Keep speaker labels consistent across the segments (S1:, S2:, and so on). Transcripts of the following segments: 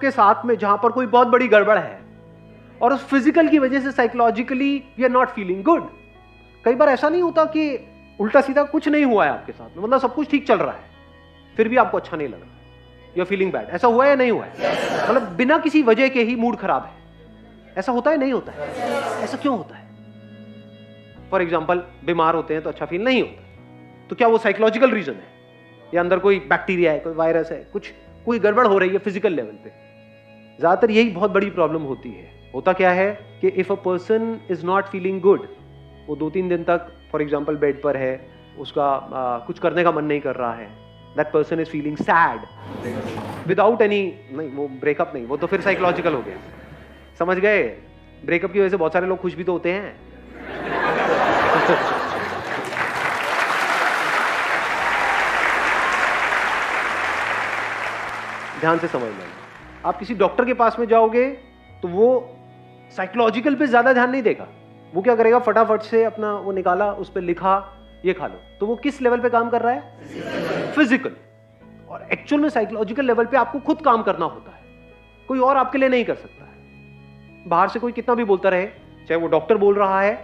S1: उसके साथ में जहां पर कोई बहुत बड़ी गड़बड़ है और उस फिजिकल की वजह से psychologically we are not feeling good. कई बार ऐसा नहीं होता कि उल्टा सीधा कुछ नहीं हुआ है आपके साथ में, मतलब सब कुछ ठीक चल रहा है, फिर भी आपको अच्छा नहीं लग रहा, यू आर फीलिंग बैड। ऐसा हुआ है या नहीं हुआ है? मतलब बिना किसी वजह के ही मूड खराब है, ऐसा होता है नहीं होता है? ऐसा क्यों होता है? फॉर एग्जाम्पल बीमार होते हैं तो अच्छा फील नहीं होता, तो क्या वो साइकोलॉजिकल रीजन है या अंदर कोई बैक्टीरिया है, कोई वायरस है, कुछ कोई गड़बड़ हो रही है फिजिकल लेवल पे? ज्यादातर यही बहुत बड़ी प्रॉब्लम होती है। होता क्या है कि if a person is not feeling good, वो 2-3 दिन तक फॉर एग्जाम्पल बेड पर है, उसका कुछ करने का मन नहीं कर रहा है, that person is feeling sad without any, नहीं वो ब्रेकअप नहीं, वो तो फिर साइकोलॉजिकल हो गया, समझ गए? ब्रेकअप की वजह से बहुत सारे लोग खुश भी तो होते हैं। ध्यान से समझ लेना, आप किसी डॉक्टर के पास में जाओगे तो वो साइकोलॉजिकल पे ज्यादा ध्यान नहीं देगा, वो क्या करेगा, फटाफट से अपना वो निकाला, उस पर लिखा ये खा लो, तो वो किस लेवल पे काम कर रहा है? फिजिकल। और एक्चुअल में साइकोलॉजिकल लेवल पे आपको खुद काम करना होता है, कोई और आपके लिए नहीं कर सकता है। बाहर से कोई कितना भी बोलता रहे, चाहे वो डॉक्टर बोल रहा है,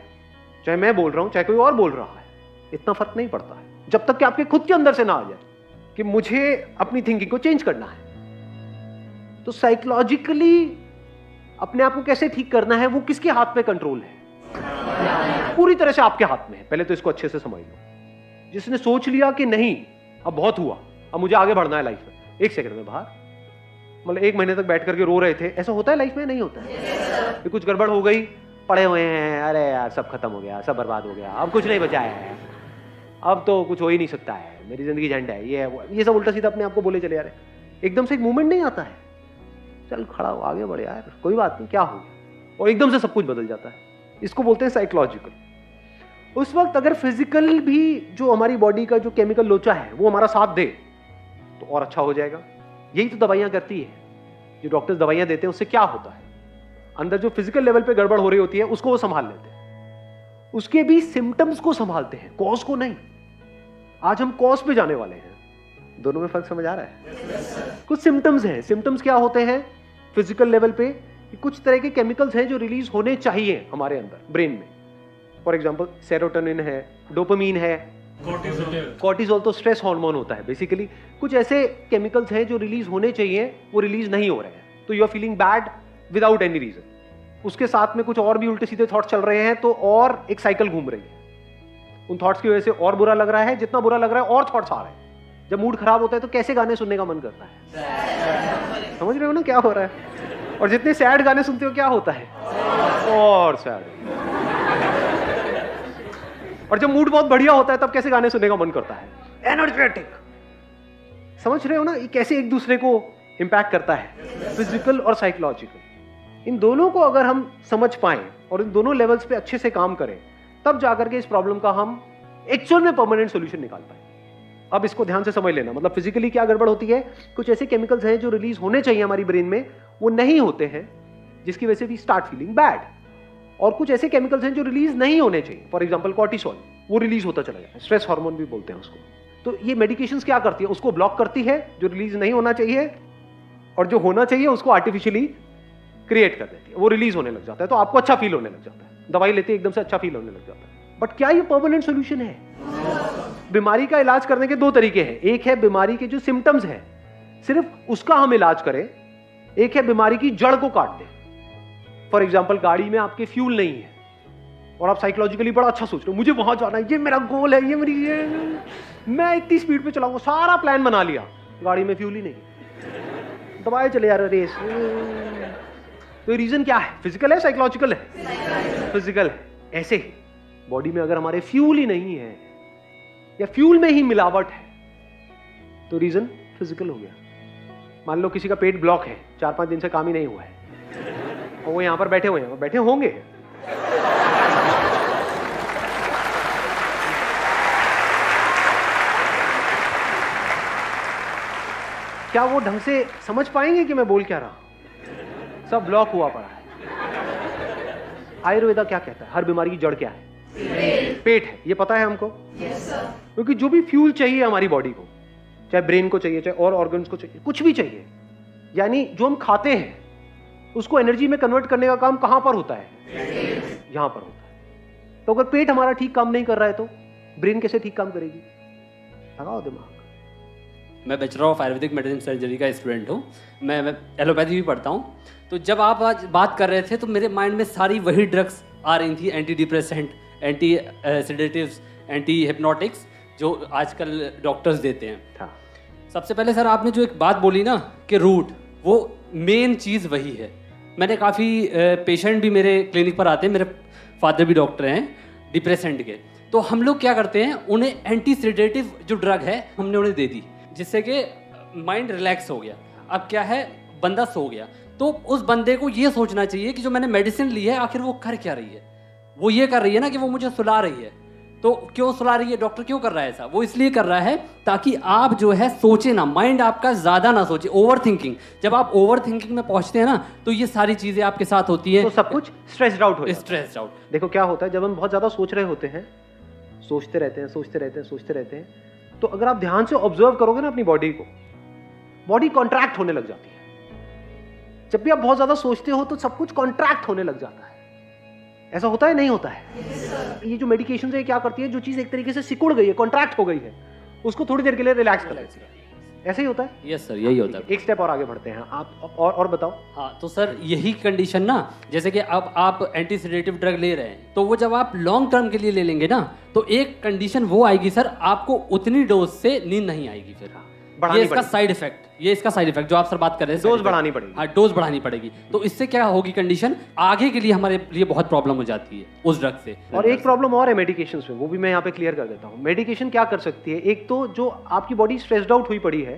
S1: चाहे मैं बोल रहा हूं, चाहे कोई और बोल रहा है, इतना फर्क नहीं पड़ता है जब तक कि आपके खुद के अंदर से ना आ जाए कि मुझे अपनी थिंकिंग को चेंज करना है। तो साइकोलॉजिकली अपने आप को कैसे ठीक करना है, वो किसके हाथ में कंट्रोल है? पूरी तरह से आपके हाथ में है। पहले तो इसको अच्छे से समझ लो। जिसने सोच लिया कि नहीं अब बहुत हुआ, अब मुझे आगे बढ़ना है लाइफ में, 1 सेकंड में बाहर, मतलब 1 महीने तक बैठ करके रो रहे थे, ऐसा होता है लाइफ में? नहीं होता है। कुछ गड़बड़ हो गई, पड़े हुए हैं, अरे यार सब खत्म हो गया, सब बर्बाद हो गया, अब कुछ नहीं बचा है, अब तो कुछ हो ही नहीं सकता है, मेरी जिंदगी झंड है, ये सब उल्टा सीधा अपने आप को बोले चले जा रहे। एकदम से एक मूवमेंट नहीं आता है, चल खड़ा हो, आगे बढ़े यार, कोई बात नहीं, क्या हो गया, और एकदम से सब कुछ बदल जाता है। इसको बोलते हैं साइकोलॉजिकल। उस वक्त अगर फिजिकल भी जो हमारी बॉडी का जो केमिकल लोचा है वो हमारा साथ दे तो और अच्छा हो जाएगा। यही तो दवाइयां करती है, जो डॉक्टर्स दवाइयां देते हैं उससे क्या होता है, अंदर जो फिजिकल लेवल पे गड़बड़ हो रही होती है उसको वो संभाल लेते हैं, उसके भी सिम्टम्स को संभालते हैं, कॉज को नहीं। आज हम कॉज पे जाने वाले हैं। दोनों में फर्क समझ आ रहा है? कुछ सिम्टम्स हैं। सिम्टम्स क्या होते हैं फिजिकल लेवल पे? कुछ तरह के केमिकल्स हैं जो रिलीज होने चाहिए हमारे अंदर ब्रेन में। फॉर एग्जांपल सेरोटोनिन है, डोपामीन है, कॉर्टिसोल तो स्ट्रेस हार्मोन होता है बेसिकली। कुछ ऐसे केमिकल्स हैं जो रिलीज होने चाहिए, वो रिलीज नहीं हो रहे हैं, तो you are feeling bad without any reason. उसके साथ में कुछ और भी उल्टे सीधे थॉट्स चल रहे हैं, तो और एक साइकिल घूम रही है। उन थॉट्स की वजह से और बुरा लग रहा है, जितना बुरा लग रहा है और थॉट्स आ रहे हैं। जब मूड खराब होता है तो कैसे गाने सुनने का मन करता है? समझ रहे हो ना क्या हो रहा है? और जितने सैड गाने सुनते हो क्या होता है? और सैड। और जब मूड बहुत बढ़िया होता है तब कैसे गाने सुनने का मन करता है? एनर्जेटिक। समझ रहे हो ना ये कैसे एक दूसरे को इंपैक्ट करता है, फिजिकल और साइकोलॉजिकल। इन दोनों को अगर हम समझ पाएं और इन दोनों लेवल्स पे अच्छे से काम करें, तब जाकर के इस प्रॉब्लम का हम एक्चुअल में परमानेंट सॉल्यूशन निकाल पाए। अब इसको ध्यान से समझ लेना, मतलब फिजिकली क्या गड़बड़ होती है, कुछ ऐसे केमिकल्स हैं जो रिलीज होने चाहिए हमारी ब्रेन में, वो नहीं होते हैं, जिसकी वजह से वी स्टार्ट फीलिंग बैड। और कुछ ऐसे केमिकल्स हैं जो रिलीज नहीं होने चाहिए, फॉर एग्जांपल कॉर्टिसोल, वो रिलीज होता चला जाए, स्ट्रेस हार्मोन भी बोलते हैं उसको। तो ये मेडिकेशंस क्या करती है, उसको ब्लॉक करती है, जो रिलीज नहीं होना चाहिए, और जो होना चाहिए उसको आर्टिफिशियली क्रिएट कर देती है, वो रिलीज होने लग जाता है, तो आपको अच्छा फील होने लग जाता है। दवाई लेते एकदम से अच्छा फील होने लग जाता है। बट क्या ये परमानेंट सोल्यूशन है? बीमारी का इलाज करने के 2 तरीके हैं। एक है बीमारी के जो सिम्टम्स है सिर्फ उसका हम इलाज करें, एक है बीमारी की जड़ को काट दें। फॉर एग्जाम्पल गाड़ी में आपके फ्यूल नहीं है और आप साइकोलॉजिकली बड़ा अच्छा सोच रहे हो, मुझे वहां जाना है, ये मेरा गोल है, ये मेरी मैं इतनी स्पीड पे चलाऊंगा, सारा प्लान बना लिया, गाड़ी में फ्यूल ही नहीं, दबाए चले जा रहे रेस। तो रीजन क्या है? फिजिकल है साइकोलॉजिकल है? फिजिकल है। ऐसे ही बॉडी में अगर हमारे फ्यूल ही नहीं है या फ्यूल में ही मिलावट है तो रीजन फिजिकल हो गया। मान लो किसी का पेट ब्लॉक है, 4-5 दिन से काम ही नहीं हुआ है और वो यहां पर बैठे हुए हैं, बैठे होंगे, क्या वो ढंग से समझ पाएंगे कि मैं बोल क्या रहा हूं? सब ब्लॉक हुआ पड़ा है। आयुर्वेदा क्या कहता है? हर बीमारी की जड़ क्या है? पेट है। ये पता है हमको? क्योंकि जो भी फ्यूल चाहिए हमारी बॉडी को, चाहे ब्रेन को चाहिए, चाहे और ऑर्गन्स को चाहिए, कुछ भी चाहिए, यानी जो हम खाते हैं उसको एनर्जी में कन्वर्ट करने का काम कहां पर होता है? यहां पर होता है। तो अगर पेट हमारा ठीक काम नहीं कर रहा है तो ब्रेन कैसे ठीक काम करेगी? लगाओ दिमाग।
S2: मैं bachelor of Ayurvedic medicine surgery का स्टूडेंट हूँ। मैं एलोपैथी भी पढ़ता हूँ। तो जब आप आज बात कर रहे थे तो मेरे माइंड में सारी वही ड्रग्स आ रही थी, anti depressant, anti sedatives, anti hypnotics, जो आजकल डॉक्टर्स देते हैं।
S1: हाँ।
S2: सबसे पहले सर आपने जो एक बात बोली ना कि रूट, वो मेन चीज़ वही है। मैंने काफ़ी पेशेंट भी मेरे क्लिनिक पर आते हैं, मेरे फादर भी डॉक्टर हैं डिप्रेसेंट के। तो हम लोग क्या करते हैं, उन्हें एंटी सेडेटिव जो ड्रग है हमने उन्हें दे दी, जिससे कि माइंड रिलैक्स हो गया। अब क्या है, बंदा सो गया। तो उस बंदे को ये सोचना चाहिए कि जो मैंने मेडिसिन ली है आखिर वो कर क्या रही है। वो ये कर रही है ना कि वो मुझे सुला रही है। तो क्यों सुला रही है, डॉक्टर क्यों कर रहा है ऐसा? वो इसलिए कर रहा है ताकि आप जो है सोचे ना, माइंड आपका ज़्यादा ना सोचे। ओवर थिंकिंग, जब आप ओवर थिंकिंग में पहुंचते हैं ना तो ये सारी चीज़ें आपके साथ होती है,
S1: तो सब कुछ स्ट्रेस्ड आउट हो जाता है।
S2: Stressed out.
S1: देखो क्या होता है, जब हम बहुत ज़्यादा सोच रहे होते हैं, सोचते रहते हैं, सोचते रहते हैं, सोचते रहते हैं, तो अगर आप ध्यान से ऑब्जर्व करोगे ना अपनी बॉडी को, बॉडी कॉन्ट्रैक्ट होने लग जाती है। जब भी आप बहुत ज्यादा सोचते हो तो सब कुछ कॉन्ट्रैक्ट होने लग जाता है। ऐसा होता है, नहीं होता है? ये जो मेडिकेशन है क्या करती है, जो चीज एक तरीके से सिकुड़ गई है, कॉन्ट्रैक्ट हो गई है, उसको थोड़ी देर के लिए रिलैक्स कर देती है। ऐसे ही होता है?
S2: यस सर, यही होता है।
S1: एक स्टेप और आगे बढ़ते हैं आप, और बताओ।
S2: हाँ, तो सर यही कंडीशन ना, जैसे कि अब आप एंटी सेडेटिव ड्रग ले रहे हैं, तो वो जब आप लॉन्ग टर्म के लिए ले लेंगे ना, तो एक कंडीशन वो आएगी सर, आपको उतनी डोज से नींद नहीं आएगी फिर। ये इसका साइड इफेक्ट, ये इसका साइड इफेक्ट जो आप सर बात कर रहे हैं,
S1: डोज बढ़ानी पड़ेगी।
S2: हाँ, डोज बढ़ानी पड़ेगी। तो इससे क्या होगी कंडीशन, आगे के लिए हमारे लिए बहुत प्रॉब्लम हो जाती है उस ड्रग से।
S1: और एक प्रॉब्लम और है मेडिकेशन में, वो भी मैं यहाँ पे क्लियर कर देता हूँ। मेडिकेशन क्या कर सकती है, एक तो जो आपकी बॉडी स्ट्रेस्ड आउट हुई पड़ी है,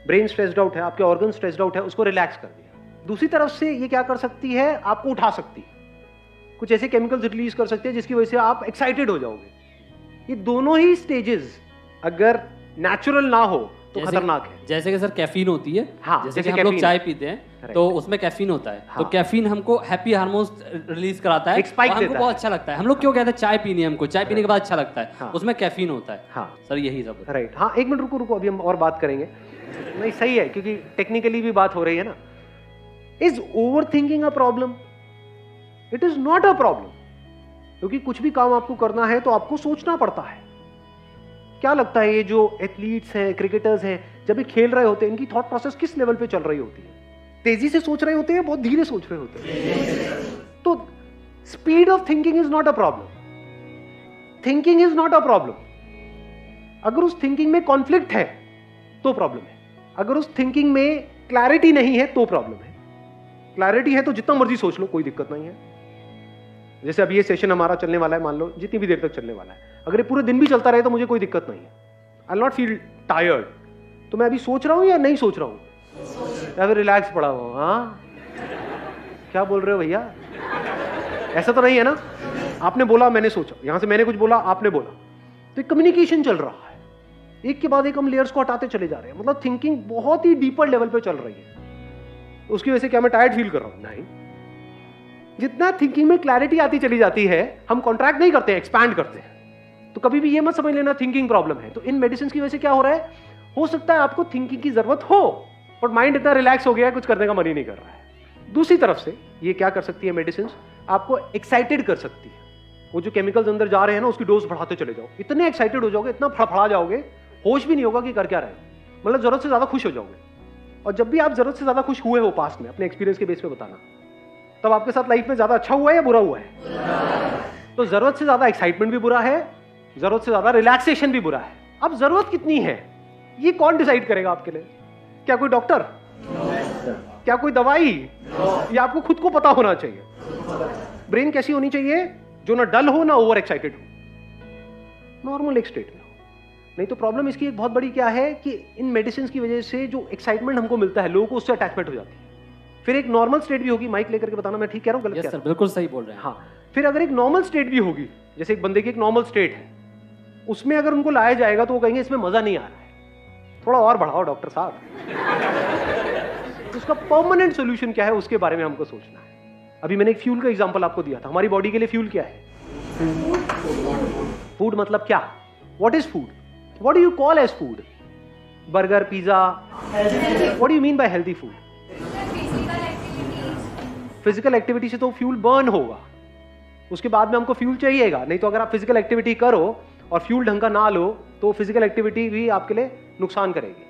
S1: ब्रेन स्ट्रेस्ड आउट है, आपके ऑर्गन स्ट्रेस्ड आउट है, उसको रिलैक्स कर दिया। दूसरी तरफ से ये क्या कर सकती है, आपको उठा सकती है, कुछ ऐसे केमिकल्स रिलीज कर सकती है जिसकी वजह से आप एक्साइटेड हो जाओगे। ये दोनों ही स्टेजेस अगर नेचुरल ना हो तो खतरनाक है।
S2: जैसे कि सर कैफीन होती है,
S1: हाँ,
S2: जैसे कि हम लोग चाय पीते हैं तो उसमें कैफीन होता है। हाँ। तो कैफीन हमको हैप्पी हार्मोन्स रिलीज कराता है, हमको बहुत अच्छा लगता है। हम लोग क्यों कहते हैं चाय पीनी है, हमको चाय पीने के बाद अच्छा लगता है। हाँ। उसमें कैफीन होता है। हाँ सर, यही सब।
S1: राइट। हाँ, एक मिनट रुको, अभी हम और बात करेंगे। नहीं, सही है, क्योंकि टेक्निकली भी बात हो रही है ना। Is over thinking a problem? It is not a problem, क्योंकि कुछ भी काम आपको करना है तो आपको सोचना पड़ता है। क्या लगता है, ये जो एथलीट्स हैं, क्रिकेटर्स हैं, जब ये खेल रहे होते हैं, इनकी थॉट प्रोसेस किस लेवल पे चल रही होती है? तेजी से सोच रहे होते हैं, बहुत धीरे सोच रहे होते हैं? तो speed of thinking is not a problem. Thinking is not a problem. अगर उस थिंकिंग में कॉन्फ्लिक्ट है तो प्रॉब्लम है। अगर उस थिंकिंग में क्लैरिटी नहीं है तो प्रॉब्लम है। क्लैरिटी है तो जितना मर्जी सोच लो, कोई दिक्कत नहीं है। जैसे अभी ये सेशन हमारा चलने वाला है, मान लो जितनी भी देर तक चलने वाला है, अगर ये पूरे दिन भी चलता रहे तो मुझे कोई दिक्कत नहीं है। I will not feel tired. तो मैं अभी सोच रहा हूं या नहीं सोच रहा हूं, या फिर रिलैक्स पड़ा हुआ? हाँ, क्या बोल रहे हो भैया? ऐसा तो नहीं है ना, आपने बोला मैंने सोचा, यहां से मैंने कुछ बोला आपने बोला, तो एक कम्युनिकेशन चल रहा है। एक के बाद एक हम लेयर्स को हटाते चले जा रहे हैं, मतलब थिंकिंग बहुत ही डीपर लेवल पे चल रही है। उसकी वजह से क्या मैं टायर्ड फील कर रहा हूं? नहीं। जितना थिंकिंग में क्लैरिटी आती चली जाती है, हम कॉन्ट्रैक्ट नहीं करते हैं, एक्सपैंड करते हैं। तो कभी भी ये मत समझ लेना थिंकिंग प्रॉब्लम है। तो इन मेडिसिन की वजह से क्या हो रहा है, हो सकता है आपको थिंकिंग की जरूरत हो, बट माइंड इतना रिलैक्स हो गया है, कुछ करने का मन ही नहीं कर रहा है। दूसरी तरफ से ये क्या कर सकती है मेडिसिन, आपको एक्साइटेड कर सकती है। वो जो केमिकल्स अंदर जा रहे हैं ना, उसकी डोज बढ़ाते चले जाओ, इतने एक्साइटेड हो जाओगे, इतना फड़फड़ा जाओगे, होश भी नहीं होगा कि कर क्या रहे हो, मतलब जरूरत से ज्यादा खुश हो जाओगे। और जब भी आप जरूरत से ज्यादा खुश हुए हो पास्ट में, अपने एक्सपीरियंस के बेस पे बताना, तब आपके साथ लाइफ में ज्यादा अच्छा हुआ है या बुरा हुआ है? तो जरूरत से ज्यादा एक्साइटमेंट भी बुरा है, जरूरत से ज्यादा रिलैक्सेशन भी बुरा है। अब जरूरत कितनी है ये कौन डिसाइड करेगा आपके लिए? क्या कोई डॉक्टर? क्या कोई दवाई? या आपको खुद को पता होना चाहिए। ब्रेन कैसी होनी चाहिए, जो ना डल हो ना ओवर एक्साइटेड हो, नॉर्मल एक स्टेट में हो। नहीं तो प्रॉब्लम इसकी एक बहुत बड़ी क्या है कि इन मेडिसिन की वजह से जो एक्साइटमेंट हमको मिलता है, लोगों को उससे अटैचमेंट हो जाती है। फिर एक नॉर्मल स्टेट भी होगी, माइक लेकर के बताना मैं ठीक कह रहा हूं, गलत?
S2: यस सर, बिल्कुल सही बोल रहे हैं।
S1: हाँ, फिर अगर एक नॉर्मल स्टेट भी होगी, जैसे एक बंदे की एक नॉर्मल स्टेट है, उसमें अगर उनको लाया जाएगा तो वो कहेंगे इसमें मजा नहीं आ रहा है, थोड़ा और बढ़ाओ डॉक्टर साहब। उसका परमानेंट सोल्यूशन क्या है, उसके बारे में हमको सोचना है। अभी मैंने एक फ्यूल का एग्जांपल आपको दिया था। हमारी बॉडी के लिए फ्यूल क्या है? फूड मतलब क्या? What is food? What do you call as food? Burger, pizza? What do you mean by healthy food? Physical activity से तो फ्यूल बर्न होगा, उसके बाद में हमको फ्यूल चाहिएगा। नहीं तो अगर आप फिजिकल एक्टिविटी करो और फ्यूल ढंग का ना लो तो फिजिकल एक्टिविटी भी आपके लिए नुकसान करेगी।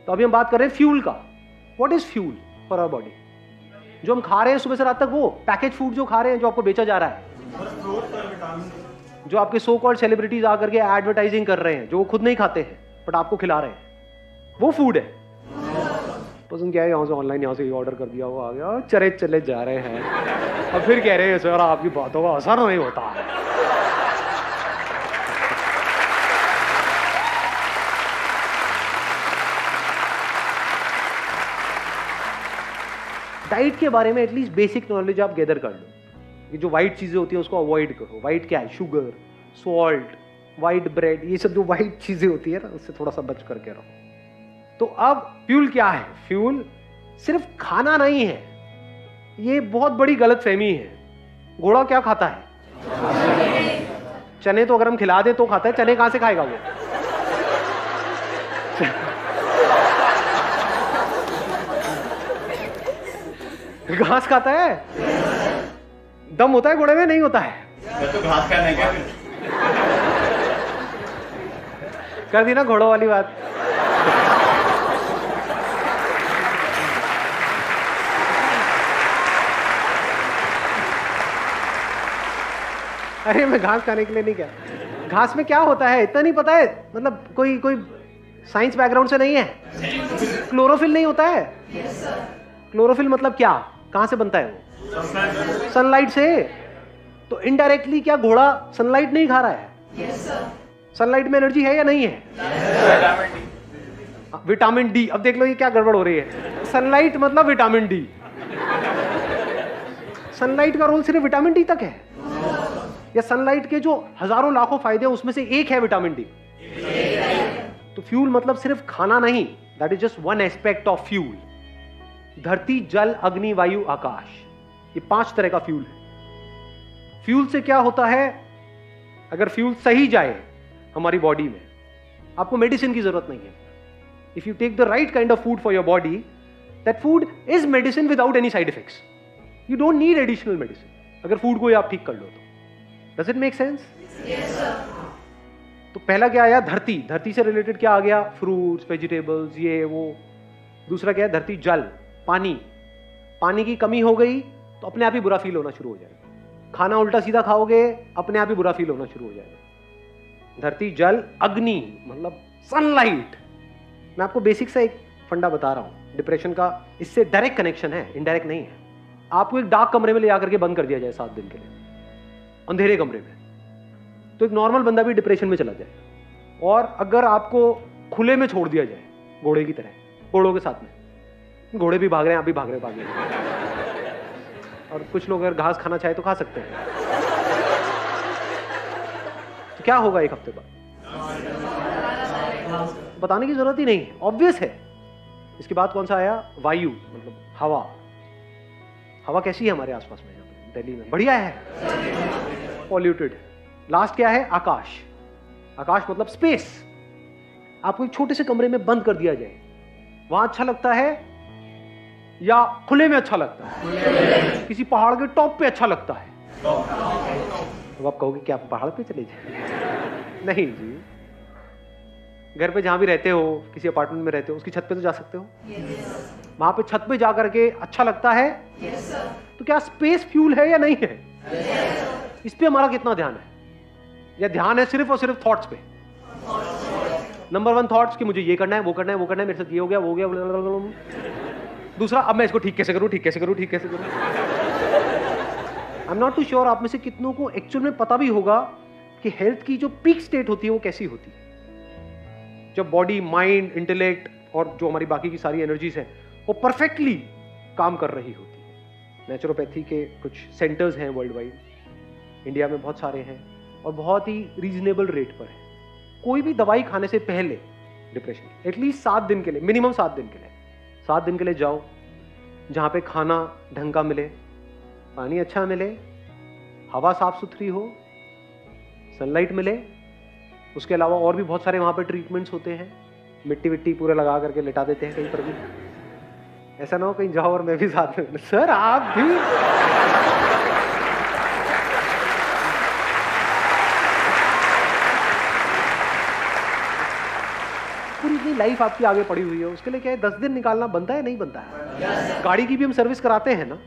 S1: तो अभी हम बात कर रहे हैं फ्यूल का। What is fuel for our body? जो हम खा रहे हैं सुबह से रात तक, वो पैकेज फूड जो खा रहे हैं, जो आपको बेचा जा रहा है, जो आपके सो कॉल्ड सेलिब्रिटीज आकर के एडवर्टाइजिंग कर रहे हैं, जो वो खुद नहीं खाते हैं बट आपको खिला रहे हैं, वो फूड है। पसंद क्या है, यहाँ से ऑनलाइन यहाँ से ऑर्डर कर दिया, वो आ गया, चले जा रहे हैं, अब फिर कह रहे हैं सर आपकी बातों का असर नहीं होता है। डाइट के बारे में एटलीस्ट बेसिक नॉलेज आप गैदर कर लो कि जो वाइट चीजें होती हैं उसको अवॉइड करो। वाइट क्या है? शुगर, सॉल्ट, वाइट ब्रेड, ये सब जो वाइट चीजें होती है ना, उससे थोड़ा सा बच करके रहो। तो अब फ्यूल क्या है? फ्यूल सिर्फ खाना नहीं है, ये बहुत बड़ी गलतफहमी है। घोड़ा क्या खाता है? चने तो अगर हम खिला दे तो खाता है, चने कहां से खाएगा वो? घास खाता है। दम होता है घोड़े में? नहीं होता है।
S3: तो घास खाने क्या?
S1: कर दी ना घोड़ों वाली बात। अरे मैं घास खाने के लिए नहीं कह रहा। घास में क्या होता है इतना नहीं पता है? मतलब कोई साइंस बैकग्राउंड से नहीं है? क्लोरोफिल नहीं होता है? क्लोरोफिल मतलब क्या? कहां से बनता है वो? सनलाइट से। तो इनडायरेक्टली क्या घोड़ा सनलाइट नहीं खा रहा है? सनलाइट में एनर्जी है या नहीं है? Vitamin D. अब देख लो ये क्या गड़बड़ हो रही है। सनलाइट मतलब विटामिन डी। सनलाइट का रोल सिर्फ विटामिन डी तक है, या सनलाइट के जो हजारों लाखों फायदे हैं उसमें से एक है विटामिन डी? तो फ्यूल मतलब सिर्फ खाना नहीं, that is just one aspect of fuel. धरती, जल, अग्नि, वायु, आकाश, ये 5 तरह का फ्यूल है। फ्यूल से क्या होता है? अगर फ्यूल सही जाए हमारी बॉडी में, आपको मेडिसिन की जरूरत नहीं है। If you take the right kind of food for your body, that food is medicine without any side effects. You don't need additional medicine अगर फूड को आप ठीक कर लो तो। Does it make sense? तो पहला क्या आया? धरती। धरती से रिलेटेड क्या आ गया? फ्रूट्स, वेजिटेबल्स, ये वो। दूसरा क्या है? धरती, जल, पानी। पानी की कमी हो गई तो अपने आप ही बुरा फील होना शुरू हो जाएगा। खाना उल्टा सीधा खाओगे, अपने आप ही बुरा फील होना शुरू हो जाएगा। धरती, जल, अग्नि मतलब सनलाइट। मैं आपको बेसिक सा एक फंडा बता रहा हूं डिप्रेशन का, इससे डायरेक्ट कनेक्शन है, इनडायरेक्ट नहीं है। आपको एक डार्क कमरे में ले आकर के बंद कर दिया जाए 7 दिन के लिए, अंधेरे कमरे में, तो एक नॉर्मल बंदा भी डिप्रेशन में चला जाए। और अगर आपको खुले में छोड़ दिया जाए घोड़े की तरह, घोड़ों के साथ में, घोड़े भी भाग रहे हैं, आप भी भाग रहे हैं, और कुछ लोग अगर घास खाना चाहे तो खा सकते हैं, तो क्या होगा 1 हफ्ते बाद? बताने की जरूरत ही नहीं है, ऑब्वियस है। इसके बाद कौन सा आया? वायु मतलब हवा। हवा कैसी है हमारे आसपास में? यहाँ पे दिल्ली में बढ़िया है, पॉल्यूटेड। लास्ट क्या है? आकाश। आकाश मतलब स्पेस। आपको एक छोटे से कमरे में बंद कर दिया जाए, वहां अच्छा लगता है या खुले में अच्छा लगता है? किसी पहाड़ के टॉप पे अच्छा लगता है? तो आप कहोगे कि आप पहाड़ पे चले जाए? नहीं जी, घर पे जहां भी रहते हो, किसी अपार्टमेंट में रहते हो, उसकी छत पे तो जा सकते हो। वहां पे छत पे जा करके अच्छा लगता है। तो क्या स्पेस फ्यूल है या नहीं है? इस पे हमारा कितना ध्यान है? या ध्यान है सिर्फ और सिर्फ थॉट्स पे? नंबर 1 थॉट्स कि मुझे ये करना है, वो करना है, वो करना है, मेरे साथ ये हो गया, वो हो गया। दूसरा, अब मैं इसको ठीक कैसे करूं, ठीक कैसे करूं, ठीक कैसे करूं। I am not too sure आप में से कितनों को एक्चुअल में पता भी होगा कि हेल्थ की जो पीक स्टेट होती है वो कैसी होती है, जब बॉडी, माइंड, इंटेलेक्ट और जो हमारी बाकी की सारी एनर्जीज है वो परफेक्टली काम कर रही होती है। नेचुरोपैथी के कुछ सेंटर्स हैं वर्ल्ड वाइड, इंडिया में बहुत सारे हैं और बहुत ही रीजनेबल रेट पर है। कोई भी दवाई खाने से पहले डिप्रेशन एटलीस्ट 7 दिन के लिए, मिनिमम 7 दिन के लिए, 7 दिन के लिए जाओ जहां पे खाना ढंग का मिले, पानी अच्छा मिले, हवा साफ सुथरी हो, सनलाइट मिले। उसके अलावा और भी बहुत सारे वहां पे ट्रीटमेंट्स होते हैं, मिट्टी विट्टी पूरे लगा करके लिटा देते हैं कहीं पर भी। ऐसा ना हो कहीं जाओ और मैं भी साथ में, सर आप भी। पूरी इतनी लाइफ आपकी आगे पड़ी हुई है, उसके लिए क्या है 10 दिन निकालना बनता है नहीं बनता है? गाड़ी की भी हम सर्विस कराते हैं ना।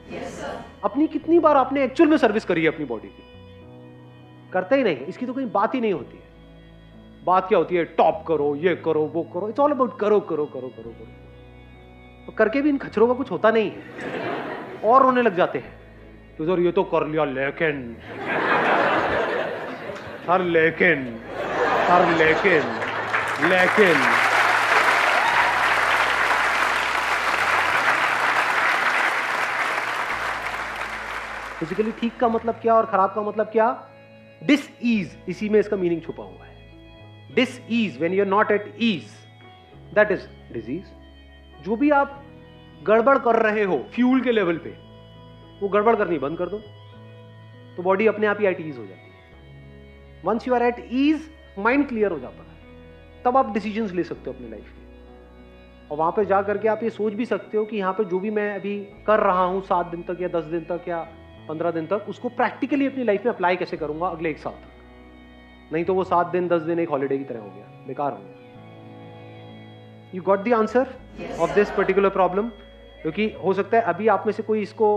S1: अपनी कितनी बार आपने एक्चुअल में सर्विस करी है अपनी बॉडी की? करते ही नहीं, इसकी तो कोई बात ही नहीं होती है। बात क्या होती है, टॉप करो, ये करो, वो करो, इट्स ऑल अबाउट करो करो करो करो करो। तो करके भी इन खचरों का कुछ होता नहीं है और रोने लग जाते हैं तो सर ये तो कर लिया लेकिन सर लेकिन सर लेकिन लेकिन फिजिकली ठीक का मतलब क्या और खराब का मतलब क्या? डिस ईज, इसी में इसका मीनिंग छुपा हुआ है। Dis ease, when you are not at ease, that is disease. जो भी आप गड़बड़ कर रहे हो फ्यूल के लेवल पे, वो गड़बड़ करनी बंद कर दो तो बॉडी अपने आप ही एट ईज हो जाती है। Once you are at ease, mind clear हो जाता है, तब आप डिसीजंस ले सकते हो अपनी लाइफ के। और वहां पे जा करके आप ये सोच भी सकते हो कि यहाँ पे जो भी मैं अभी कर रहा हूं 7 दिन तक या 10 दिन तक या 15 दिन तक, उसको प्रैक्टिकली अपनी लाइफ में अप्लाई कैसे करूंगा अगले 1 साल तक। नहीं तो वो 7 दिन 10 दिन एक हॉलीडे की तरह हो गया, बेकार हो गया। You got the answer of this particular problem? क्योंकि हो सकता है अभी आप में से कोई इसको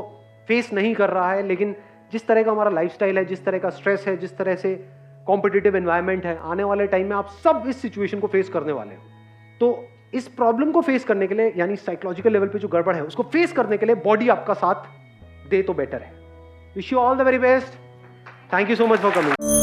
S1: फेस नहीं कर रहा है, लेकिन जिस तरह का हमारा लाइफस्टाइल है, जिस तरह का स्ट्रेस है, जिस तरह से कॉम्पिटिटिव एनवायरनमेंट है, आने वाले टाइम में आप सब इस सिचुएशन को फेस करने वाले हो। तो इस प्रॉब्लम को फेस करने के लिए, यानी साइकोलॉजिकल लेवल पे जो गड़बड़ है उसको फेस करने के लिए बॉडी आपका साथ दे तो बेटर है। Wish you all the very best. Thank you so much for coming.